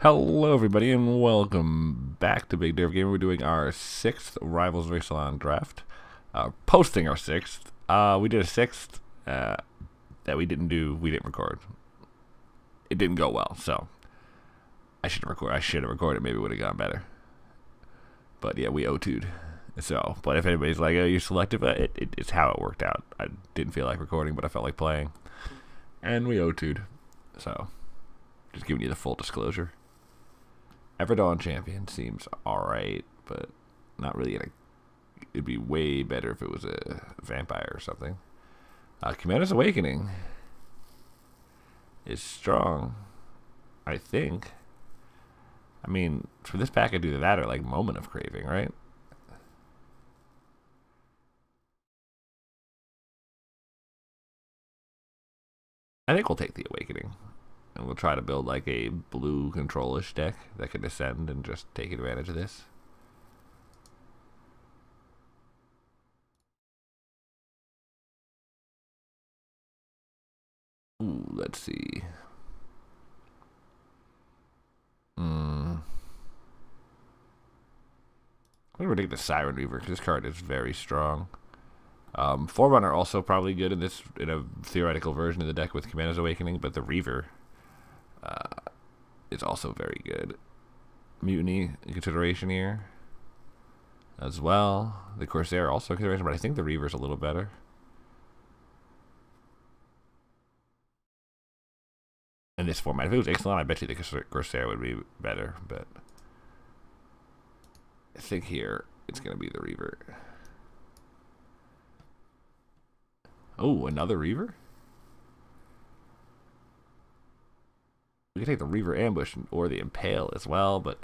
Hello, everybody, and welcome back to Big Dave Gamer. We're doing our 6th Rivals of Ixalan draft. Posting our 6th. We did a 6th that we didn't record. It didn't go well, so I should have recorded. Maybe it would have gone better. But yeah, we O2'd. So, but if anybody's like, oh, you're selective, it's how it worked out. I didn't feel like recording, but I felt like playing. And we O2'd. So, just giving you the full disclosure. Everdawn champion seems alright, but not really it'd be way better if it was a vampire or something. Commander's Awakening is strong, I think. I mean, for this pack, I'd do that or like Moment of Craving, right? I think we'll take the Awakening. And we'll try to build like a blue control-ish deck that can descend and just take advantage of this. Ooh, let's see. I'm going to take the Siren Reaver because this card is very strong. Forerunner also probably good in a theoretical version of the deck with Commander's Awakening, but the Reaver is also very good. Mutiny in consideration here as well. The Corsair also in consideration, but I think the Reaver's a little better. In this format, if it was Ixalan, I bet you the Corsair would be better, but I think here it's going to be the Reaver. Oh, another Reaver? We can take the Reaver Ambush or the Impale as well, but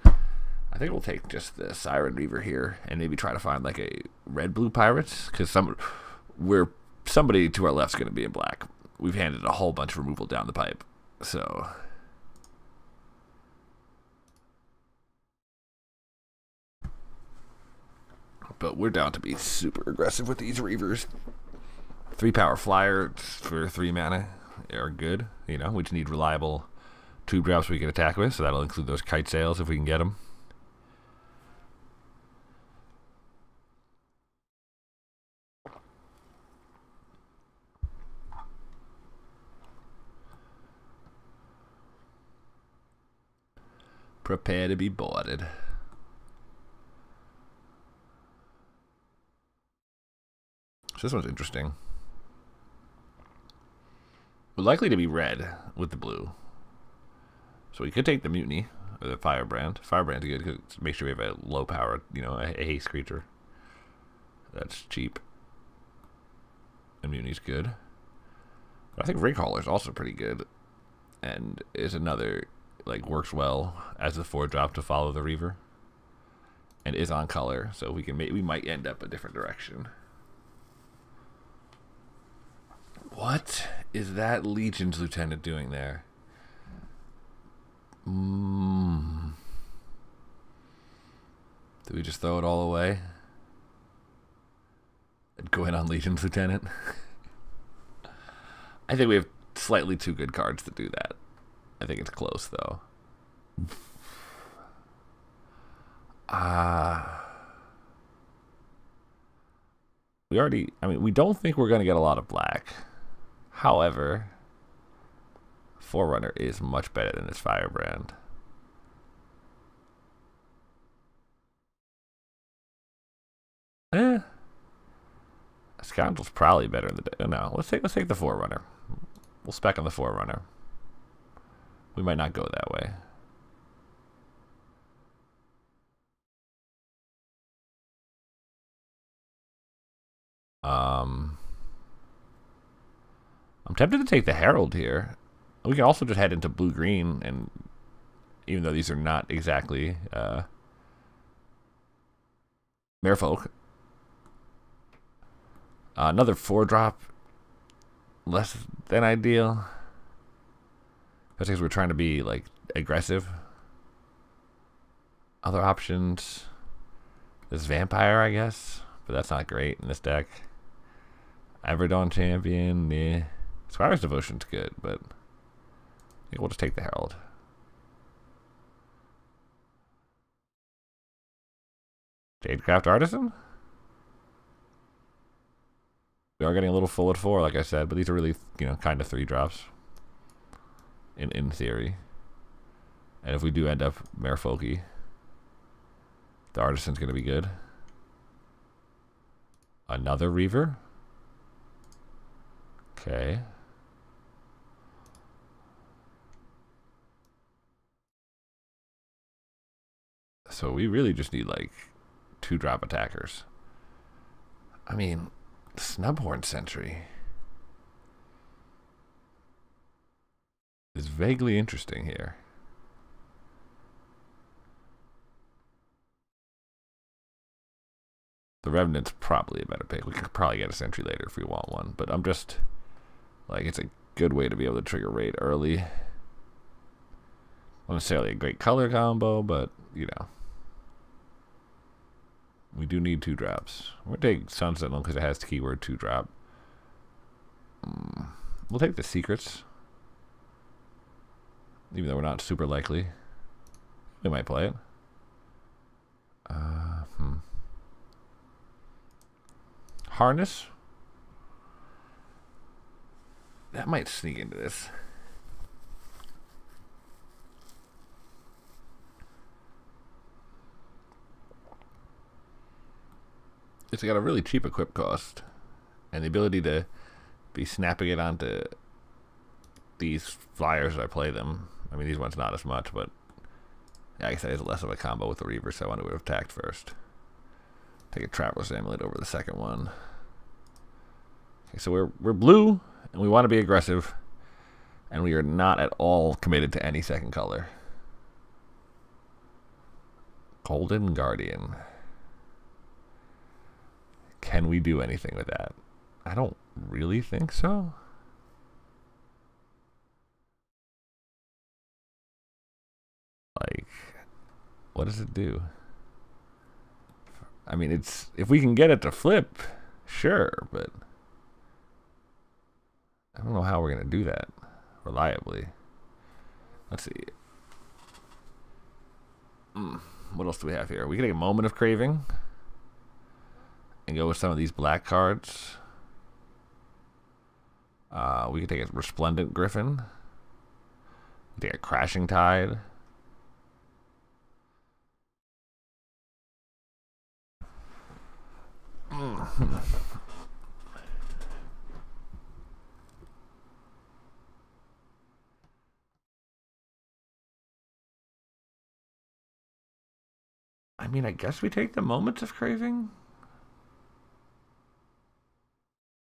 I think we'll take just the Siren Reaver here and maybe try to find like a red-blue Pirates, because somebody to our left's going to be in black. We've handed a whole bunch of removal down the pipe, so but we're down to be super aggressive with these Reavers. 3-power flyer for 3 mana are good. You know, we just need reliable tube drops we can attack with, so that'll include those kite sails if we can get them. Prepare to be boarded. So this one's interesting. We're likely to be red with the blue. So we could take the Mutiny or the Firebrand. Firebrand's good because it makes sure we have a low power, you know, a haste creature. That's cheap. And Mutiny's good. But I think Righauler's also pretty good. And is another, like, works well as a 4-drop to follow the Reaver. And is on color, so we might end up a different direction. What is that Legion's Lieutenant doing there? Do we just throw it all away? And go in on Legion's Lieutenant? I think we have slightly too good cards to do that. I think it's close, though. We don't think we're going to get a lot of black. However, Forerunner is much better than this Firebrand. Scoundrel's probably better than the... No, let's take the Forerunner. We'll spec on the Forerunner. We might not go that way. I'm tempted to take the Herald here. We can also just head into blue-green, and even though these are not exactly Merfolk. Another 4-drop, less than ideal. That's because we're trying to be like aggressive. Other options, this Vampire, I guess, but that's not great in this deck. Everdawn champion, yeah. Squire's Devotion's good, but I think we'll just take the Herald. Jadecraft Artisan? We are getting a little full at 4, like I said, but these are really, kind of 3 drops. In theory. And if we do end up Merfolky, the Artisan's going to be good. Another Reaver? Okay. So we really just need, like, 2-drop attackers. I mean, Snubhorn Sentry is vaguely interesting here. The Revenant's probably a better pick. We could probably get a Sentry later if we want one, but I'm just, like, it's a good way to be able to trigger raid early. Not necessarily a great color combo, but, we do need 2 drops. We're going to take Sun Sentinel because it has the keyword 2-drop. We'll take the Secrets. Even though we're not super likely. We might play it. Harness. That might sneak into this. It's got a really cheap equip cost. And the ability to be snapping it onto these flyers as I play them. I mean, these ones not as much, but yeah, I guess that is less of a combo with the Reaver, so I want to have attacked first. Take a Traveler's Amulet over the second one. Okay, so we're blue, and we want to be aggressive, and we are not at all committed to any second color. Golden Guardian. Can we do anything with that? I don't really think so. Like, what does it do? I mean, it's, if we can get it to flip, sure, but I don't know how we're going to do that reliably. Let's see. What else do we have here? We can take a Moment of Craving and go with some of these black cards. We can take a Resplendent Griffin. Take a Crashing Tide. I mean, I guess we take the Moments of Craving.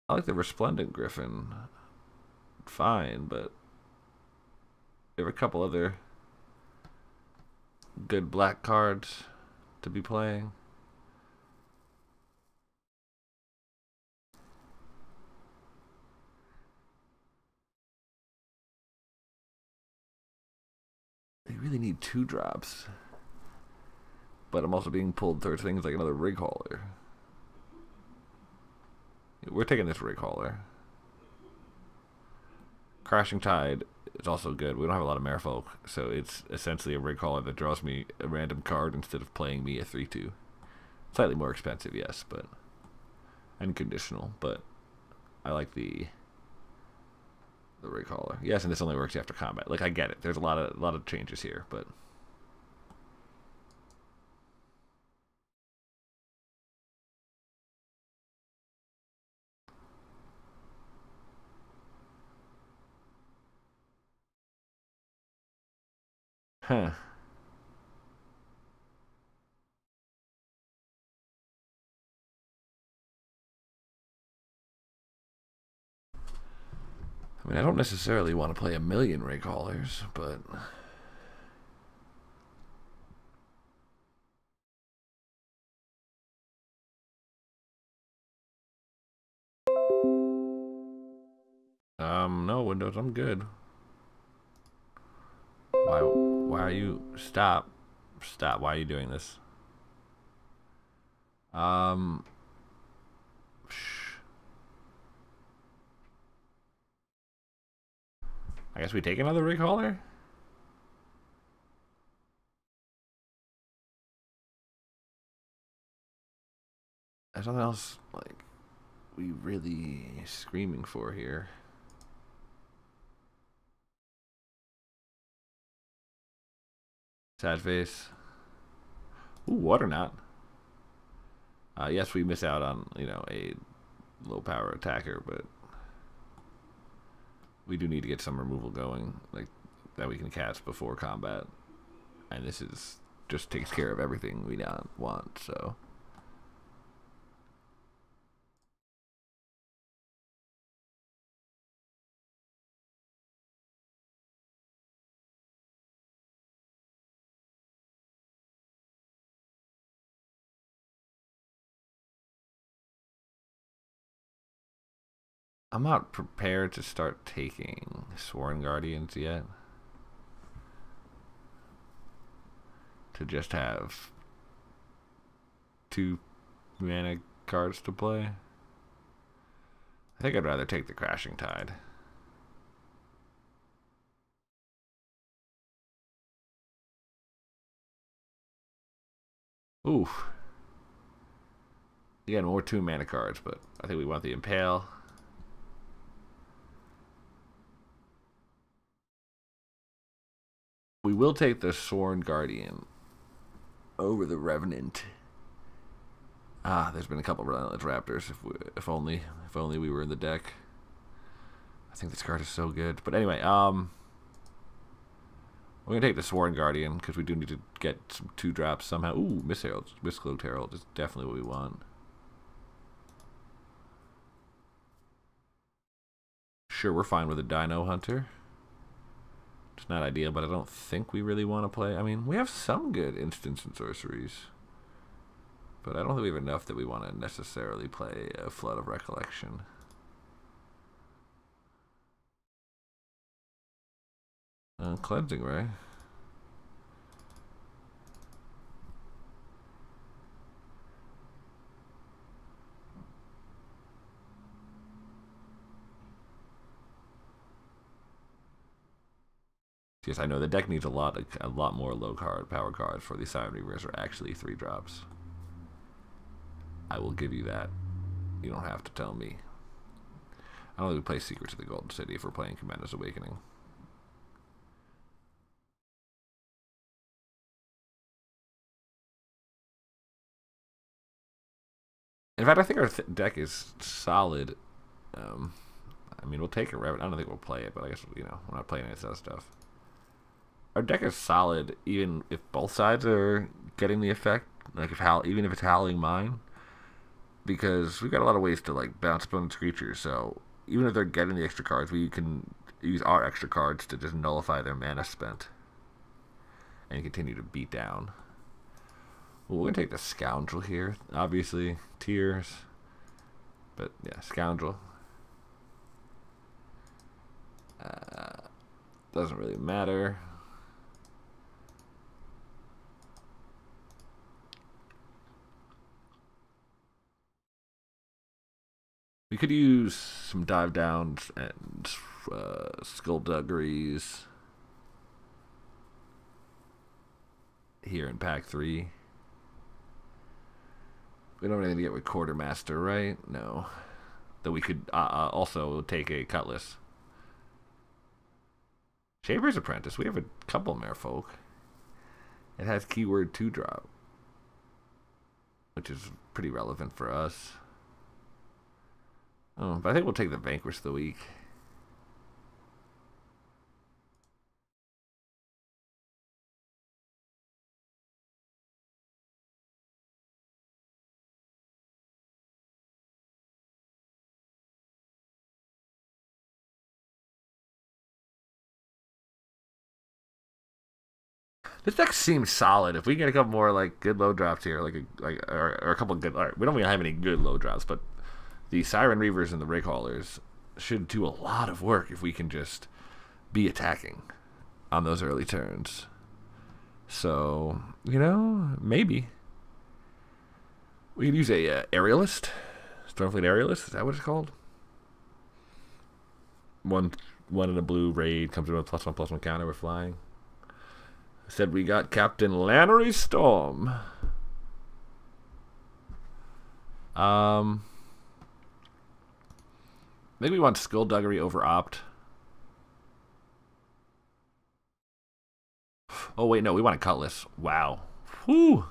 I like the Resplendent Griffin. Fine, but there are a couple other good black cards to be playing. They really need 2 drops. But I'm also being pulled towards things like another Rig Hauler. We're taking this Rig Hauler. Crashing Tide is also good. We don't have a lot of Merfolk, so it's essentially a Rig Hauler that draws me a random card instead of playing me a 3/2. Slightly more expensive, yes, but and conditional, but I like the Rig Hauler. Yes, and this only works after combat. Like, I get it. There's a lot of changes here, but huh. I mean, I don't necessarily want to play a million Rig Haulers, but no, Windows, I'm good. Why are you, stop, why are you doing this? I guess we take another Rig Hauler? There's nothing else like we really screaming for here. Sad face. Ooh, water knot. Yes, we miss out on, you know, a low power attacker, but we do need to get some removal going, like that we can cast before combat. And this is just takes care of everything we don't want, so. I'm not prepared to start taking Sworn Guardians yet. To just have 2 mana cards to play. I think I'd rather take the Crashing Tide. Ooh. Again, more 2 mana cards, but I think we want the Impale. We will take the Sworn Guardian over the Revenant. There's been a couple of Relentless Raptors. If only we were in the deck. I think this card is so good. But anyway, we're gonna take the Sworn Guardian because we do need to get some 2-drops somehow. Ooh, Mistcloaked Herald is definitely what we want. Sure, we're fine with a Dino Hunter. It's not ideal, but I don't think we really want to play. I mean, we have some good instants and sorceries, but I don't think we have enough that we want to necessarily play a Flood of Recollection. Cleansing Ray. Yes, I know the deck needs a lot more low power cards for these Siren Reavers are actually 3-drops. I will give you that. You don't have to tell me. I don't think we play Secrets of the Golden City if we're playing Commander's Awakening. In fact, I think our deck is solid. I mean, we'll take a Revenant. I don't think we'll play it, but I guess, you know, we're not playing any of that stuff. Our deck is solid, even if both sides are getting the effect. Like even if it's Howling Mine, because we've got a lot of ways to like bounce opponent's creatures. So even if they're getting the extra cards, we can use our extra cards to just nullify their mana spent and continue to beat down. Well, we're gonna take the Scoundrel here. Obviously, Tears, but yeah, Scoundrel. Doesn't really matter. We could use some dive downs and skullduggeries here in pack 3. We don't have anything to get with Quartermaster, right? No. Though we could also take a Cutlass. Shaper's Apprentice. We have a couple Merfolk. It has keyword 2-drop, which is pretty relevant for us. Oh, but I think we'll take the Vanquish of the Weak. This deck seems solid. If we get a couple more like good low drops here, or a couple of good, all right, we don't even have any good low drops, but the Siren Reavers and the Rig Haulers should do a lot of work if we can just be attacking on those early turns. So, you know, maybe we could use a Aerialist, Stormfleet Aerialist. Is that what it's called? One in a blue raid comes in with +1/+1 counter. We're flying. Said we got Captain Lannery Storm. I think we want Skullduggery over Opt. Oh, wait, no, we want a Cutlass. Wow. Whew.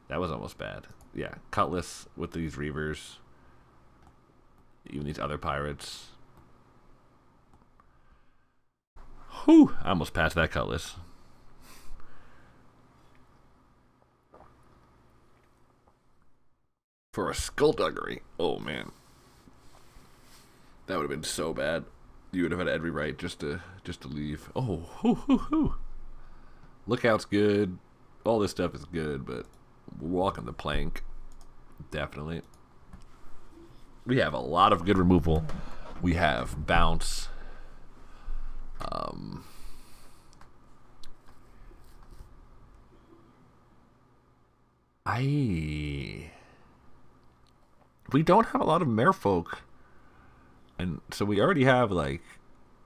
That was almost bad. Yeah, Cutlass with these Reavers. Even these other pirates. Whew. I almost passed that Cutlass. For a Skullduggery. Oh, man. That would have been so bad. You would have had every right just to leave. Oh, hoo, hoo, hoo. Lookout's good. All this stuff is good, but we're walking the plank. Definitely. We have a lot of good removal. We have bounce. We don't have a lot of merfolk. And so we already have, like,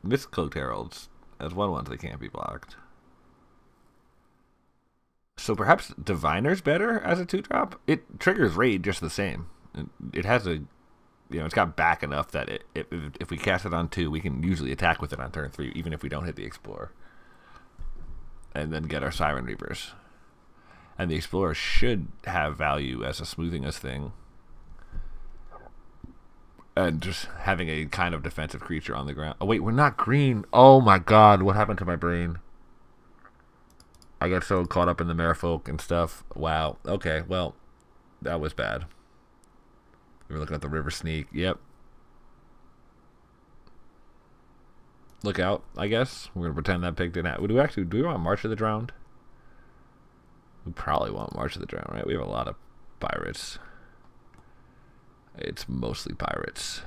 Mist-Cloaked Heralds as ones that can't be blocked. So perhaps Diviner's better as a 2-drop? It triggers Raid just the same. It has a, it's got back enough that if we cast it on 2, we can usually attack with it on turn 3, even if we don't hit the Explorer. And then get our Siren Reapers. And the Explorer should have value as a smoothing us thing. And just having a kind of defensive creature on the ground. Oh, wait, we're not green. Oh, my God. What happened to my brain? I got so caught up in the merfolk and stuff. Wow. Okay, well, that was bad. We were looking at the River Sneak. Yep. Look out, I guess. We're going to pretend that pig didn't happen. Do we want March of the Drowned? We probably want March of the Drowned, right? We have a lot of pirates. It's mostly pirates.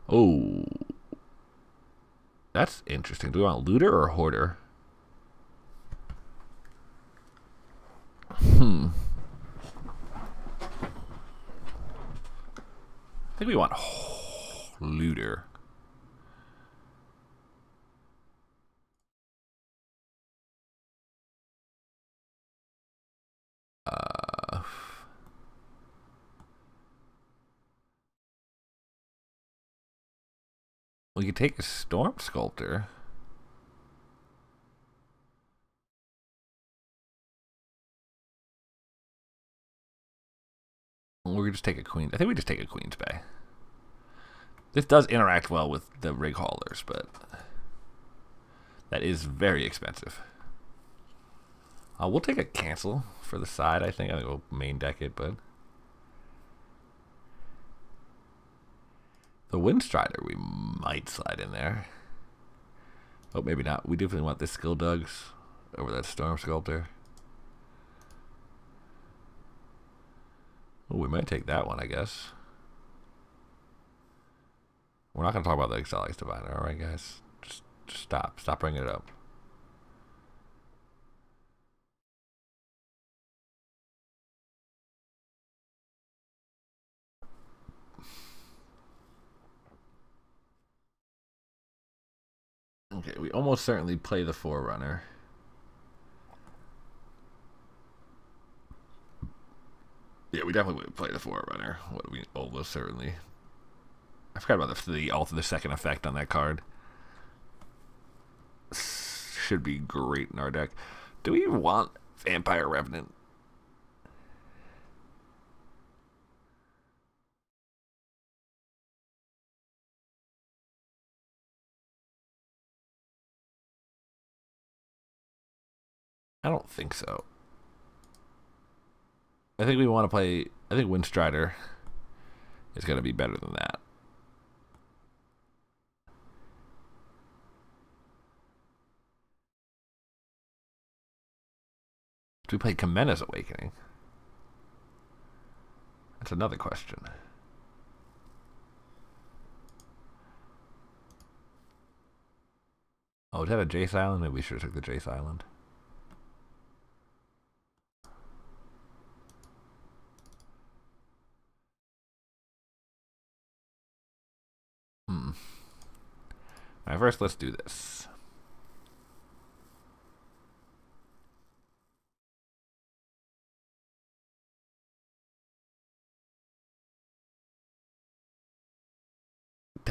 Oh. That's interesting. Do we want Looter or Hoarder? I think we want Looter. We could take a Storm Sculptor. Or we just take a Queen. I think we just take a Queen's Bay. This does interact well with the Rig Haulers, but that is very expensive. We'll take a Cancel for the side, I think. I think we'll main deck it, but the Windstrider we might slide in there. Oh, maybe not. We definitely want this Skilldugs over that Storm Sculptor. Oh, we might take that one, I guess. We're not going to talk about the Ixalan Diviner, alright, guys? Just stop. Stop bringing it up. Okay, we almost certainly play the Forerunner. Yeah, we definitely would play the Forerunner. What we almost certainly. I forgot about the second effect on that card. Should be great in our deck. Do we want Vampire Revenant? I don't think so. I think we want to play. I think Windstrider is going to be better than that. Do we play Kamena's Awakening? That's another question. Oh, is that a Jace Island? Maybe we should have took the Jace Island. Alright, first let's do this.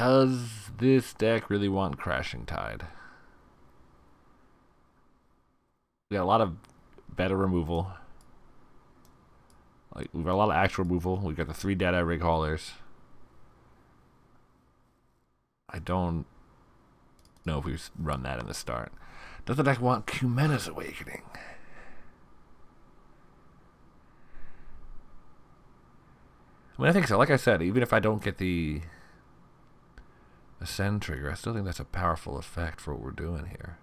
Does this deck really want Crashing Tide? We got a lot of better removal. Like, we've got a lot of actual removal. We've got the 3 Deadeye Rig Haulers. I don't know if we run that in the start. Does the deck want Kumena's Awakening? I mean, I think so. Like I said, even if I don't get the Ascend trigger, I still think that's a powerful effect for what we're doing here.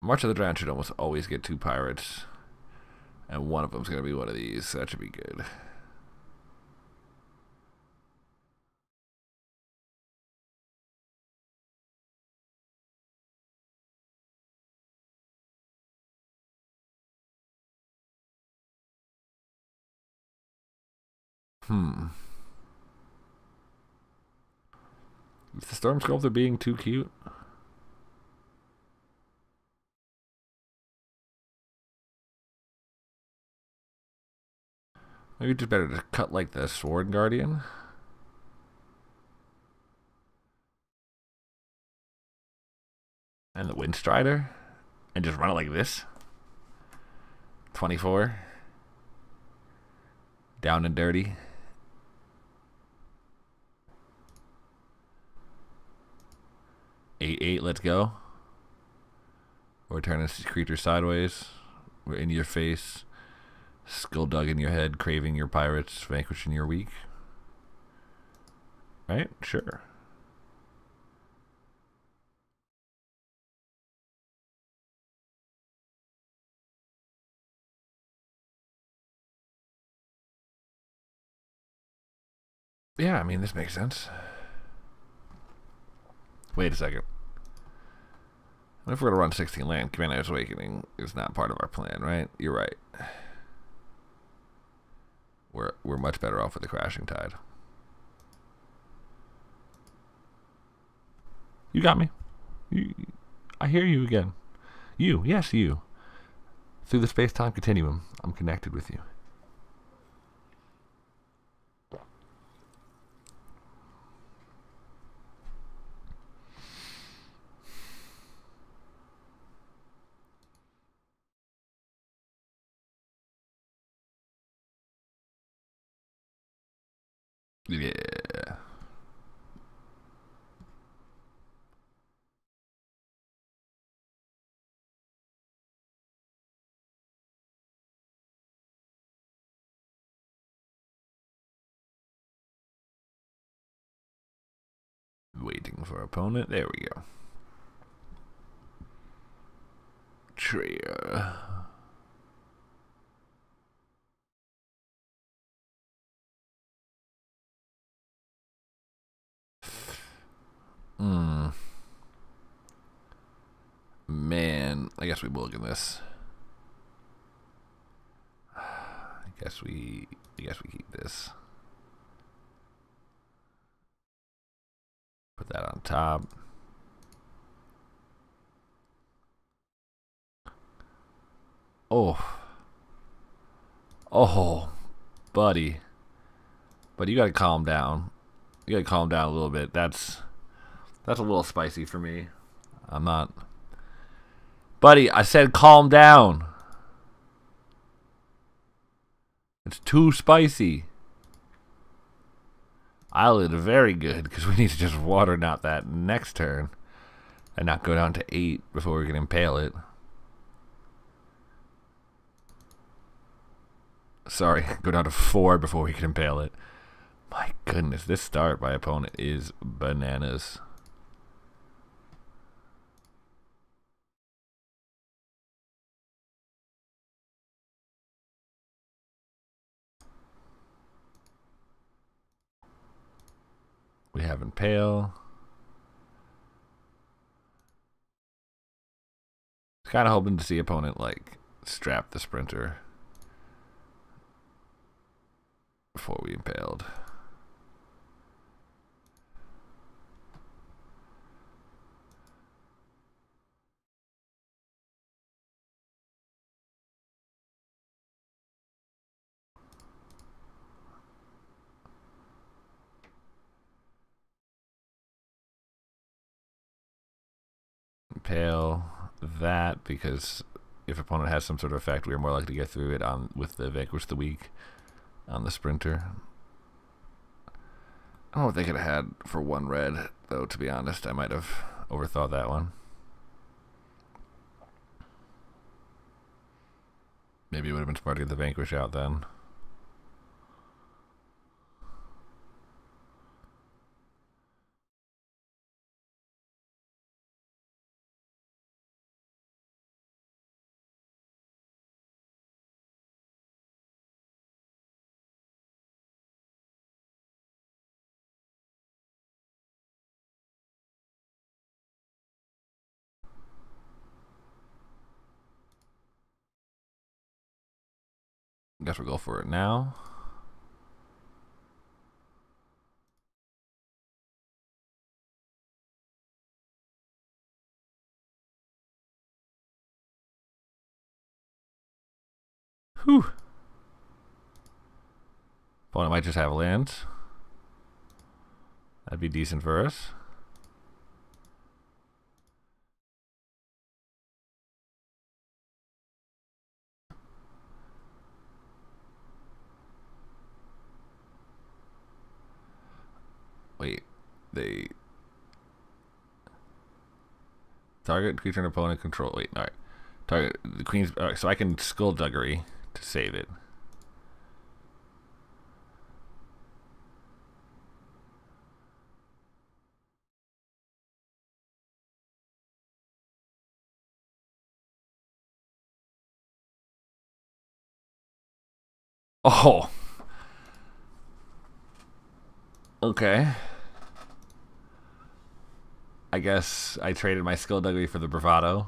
March of the Drowned should almost always get 2 pirates. And one of them's going to be one of these, so that should be good. Is the Storm Sculptor being too cute? Maybe just better to cut like the Sword Guardian. And the Windstrider. And just run it like this. 24. Down and dirty. Eight, let's go. We're turning this creature sideways. We're in your face. Skull dug in your head, craving your pirates, vanquishing your weak. Right? Sure. Yeah, I mean, this makes sense. Wait a second. What if we're gonna run 16 land? Kumena's Awakening is not part of our plan, right? You're right. We're much better off with the Crashing Tide. You got me. I hear you again. You, yes, you. Through the space-time continuum, I'm connected with you. Yeah. Waiting for opponent. There we go. Tria. Man, I guess we mulligan this. I guess we keep this. Put that on top. Oh. Oh, buddy. But you gotta calm down. You gotta calm down a little bit. That's a little spicy for me. I'm not. Buddy, I said calm down. It's too spicy. Island very good because we need to just water knot that next turn and not go down to 8 before we can impale it. Sorry, go down to 4 before we can impale it. My goodness, this start by opponent is bananas. We have impale. Kind of hoping to see opponent like strap the sprinter before we impaled. curtail that, because if opponent has some sort of effect, we are more likely to get through it on with the Vanquish the Weak on the Sprinter. I don't know what they could have had for 1 red, though, to be honest. I might have overthought that one. Maybe it would have been smart to get the Vanquish out then. Guess we'll go for it now. Whew. Opponent might just have lands. That'd be decent for us. Wait, they target creature and opponent control. Wait, all right. Target the queen's. All right, so I can Skullduggery to save it. Oh. Okay. I guess I traded my Skullduggery for the Bravado.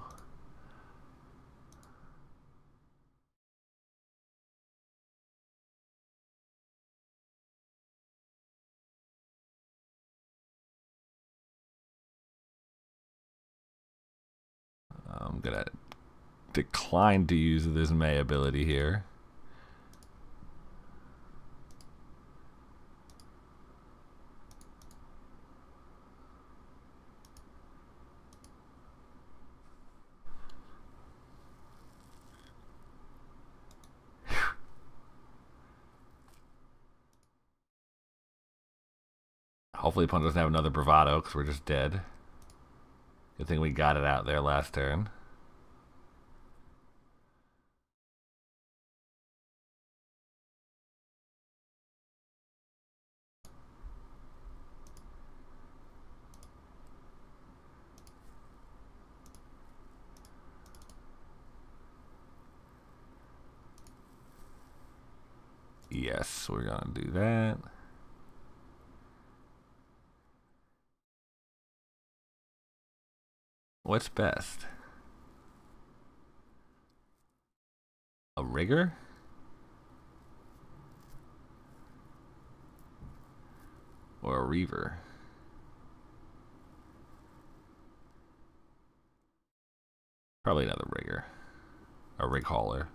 I'm gonna decline to use this May ability here. Hopefully opponent doesn't have another Bravado, because we're just dead. Good thing we got it out there last turn. Yes, we're gonna do that. What's best? A Rigger? Or a Reaver? Probably another Rigger. A Rig Hauler.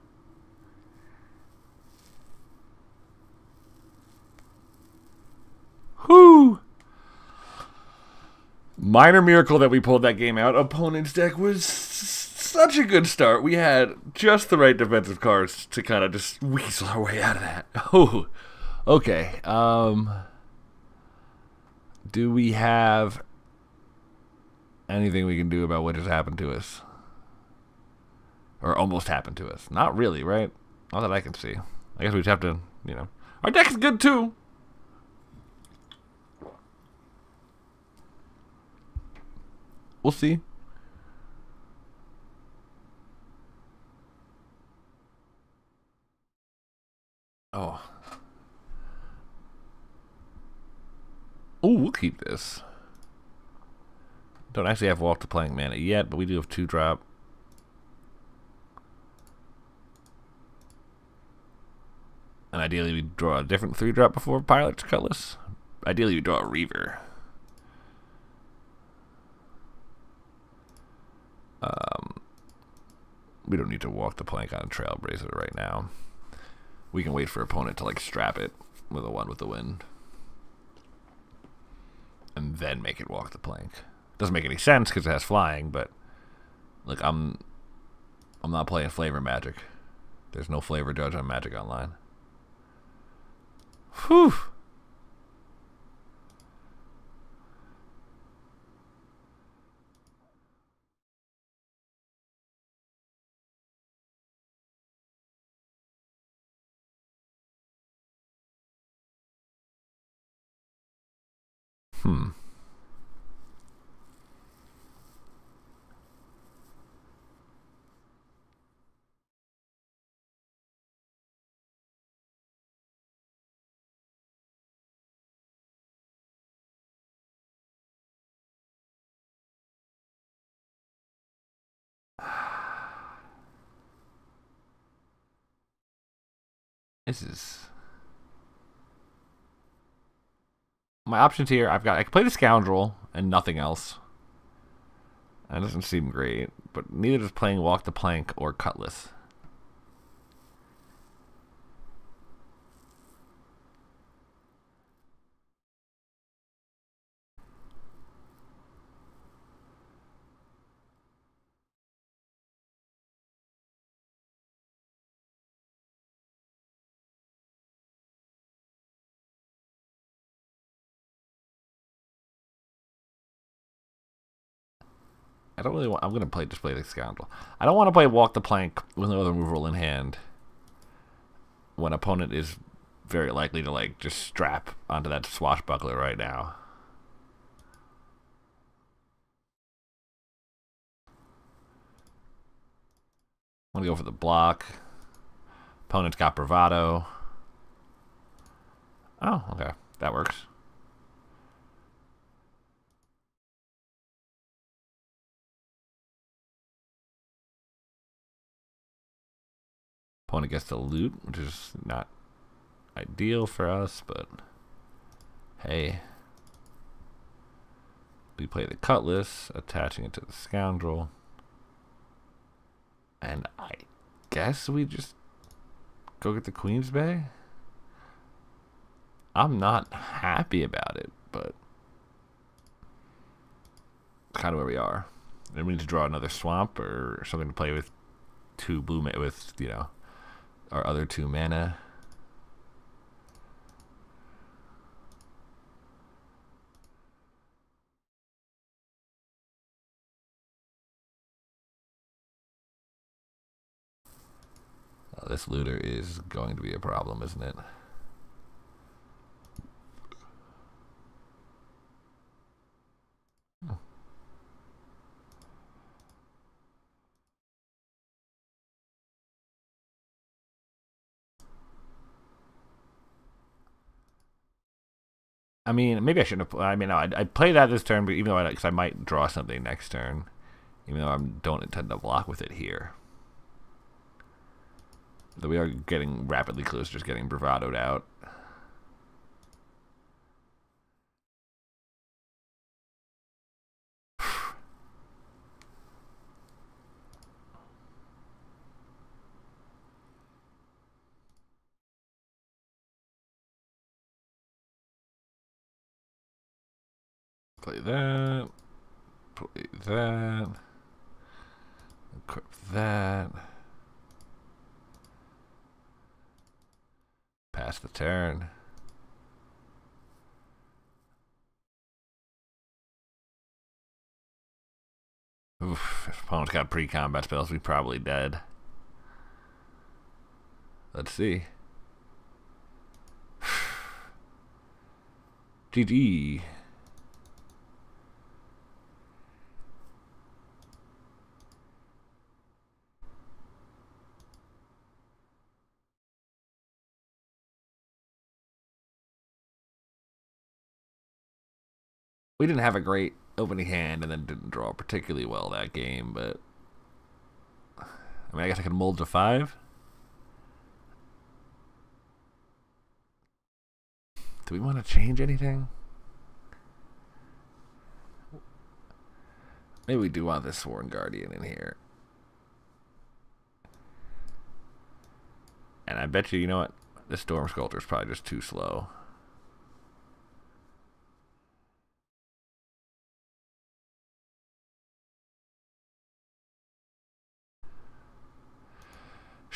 Whoo! Minor miracle that we pulled that game out. Opponent's deck was such a good start. We had just the right defensive cards to kind of just weasel our way out of that. Oh, okay. Do we have anything we can do about what just happened to us? Or almost happened to us? Not really, right? Not that I can see. I guess we just have to, you know. Our deck is good too. We'll see. Oh. Oh, we'll keep this. Don't actually have Walk to Plank mana yet, but we do have 2-drop. And ideally we draw a different 3-drop before Pilot's Cutlass. Ideally we draw a Reaver. We don't need to Walk the Plank on a Trailblazer right now. We can wait for opponent to like strap it with a 1 with the wind. And then make it Walk the Plank. Doesn't make any sense because it has flying, but Like I'm not playing flavor magic. There's no flavor judge on Magic Online. Whew. Hmm. This is my options here. I can play the Scoundrel and nothing else. That doesn't seem great, but neither does playing Walk the Plank or Cutlass. I don't really want. I'm gonna just play the Scoundrel. I don't want to play Walk the Plank with no other removal in hand when opponent is very likely to like just strap onto that Swashbuckler right now. I'm gonna go for the block. Opponent's got Bravado. Oh, okay, that works. Opponent gets to loot, which is not ideal for us, but hey. We play the Cutlass, attaching it to the Scoundrel. And I guess we just go get the Queen's Bay? I'm not happy about it, but kind of where we are. And we need to draw another swamp or something to play with two blue with, you know, our other 2 mana. This looter is going to be a problem, isn't it? I mean, maybe I shouldn't have. I mean, no, I'd play that this turn, but even though because I might draw something next turn, even though I don't intend to block with it here. Though we are getting rapidly close, just getting bravadoed out. Play that. Play that. Equip that. Pass the turn. Oof, if opponent's got pre-combat spells, we're probably dead. Let's see. GG. We didn't have a great opening hand and then didn't draw particularly well that game, but I mean, I guess I could mold to 5. Do we want to change anything? Maybe we do want this Sworn Guardian in here. And I bet you know what? This Storm Sculptor is probably just too slow.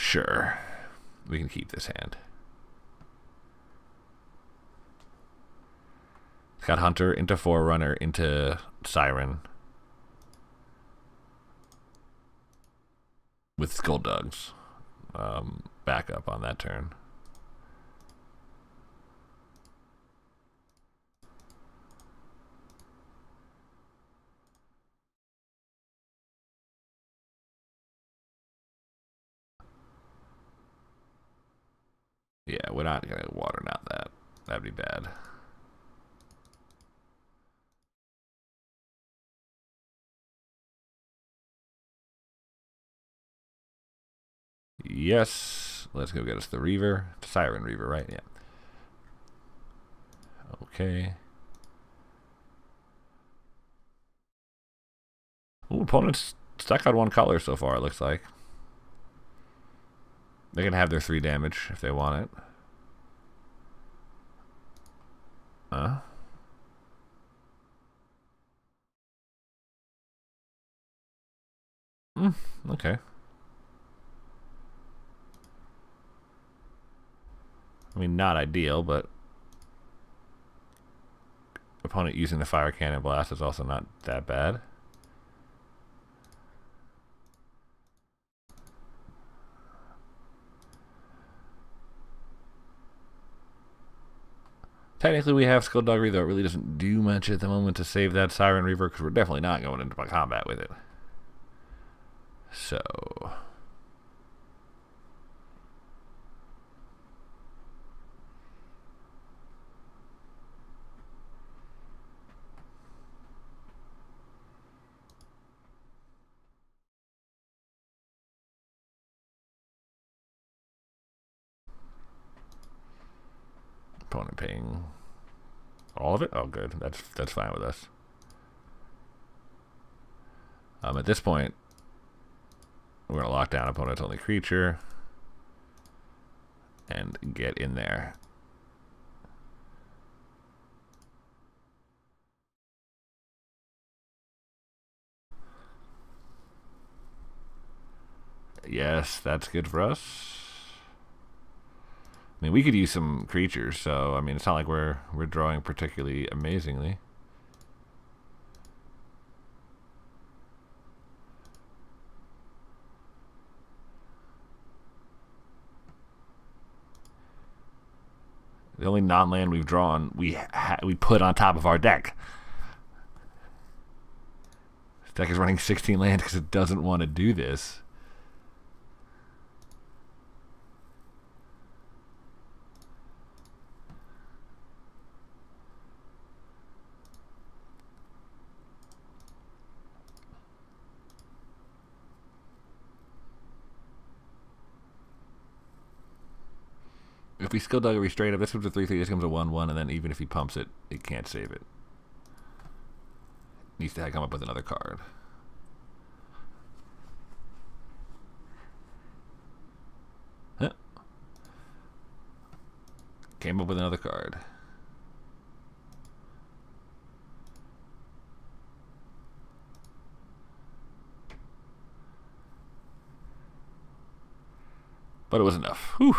Sure. We can keep this hand. It's got Hunter into Forerunner into Siren. With Skulldug's backup on that turn. Yeah, we're not going to water out that. That'd be bad. Yes. Let's go get us the Reaver. Siren Reaver, right? Yeah. Okay. Ooh, opponent's stuck on one color so far, it looks like. They can have their 3 damage if they want it. Okay. I mean, not ideal, but opponent using the Fire Cannon Blast is also not that bad. Technically, we have Skullduggery, though it really doesn't do much at the moment to save that Siren Reaver, because we're definitely not going into combat with it. So... Opponent paying all of it? Oh, good. That's fine with us. At this point, we're going to lock down opponent's only creature and get in there. Yes, that's good for us. I mean, we could use some creatures, so I mean, it's not like we're drawing particularly amazingly. The only non-land we've drawn, we put on top of our deck. This deck is running 16 land because it doesn't want to do this. If we Skullduggery straight up, this comes a 3/3, this comes a 1/1, and then even if he pumps it, it can't save it. Needs to come up with another card. Huh. Came up with another card. But it was enough. Whew.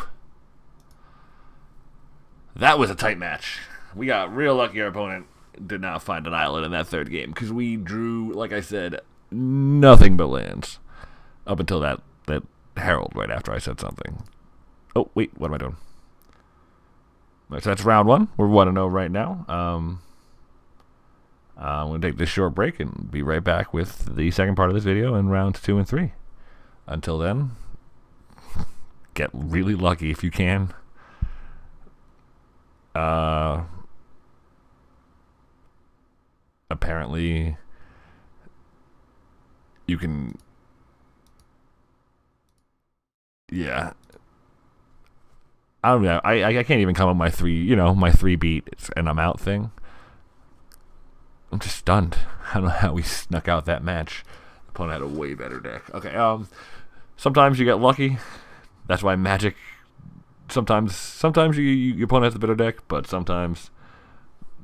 That was a tight match. We got real lucky our opponent did not find an island in that third game because we drew, like I said, nothing but lands up until that Herald right after I said something. Oh, wait, what am I doing? So that's round 1. We're 1-0 right now. I'm going to take this short break and be right back with the second part of this video in rounds 2 and 3. Until then, get really lucky if you can. Apparently you can, yeah, I don't know, I can't even come up with my 3 beat and I'm out thing. I'm just stunned. I don't know how we snuck out that match. The opponent had a way better deck. Okay, sometimes you get lucky. That's why Magic, sometimes your opponent has a better deck, but sometimes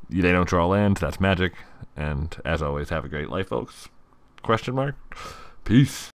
they don't draw land. That's Magic. And as always, have a great life, folks. ? Peace.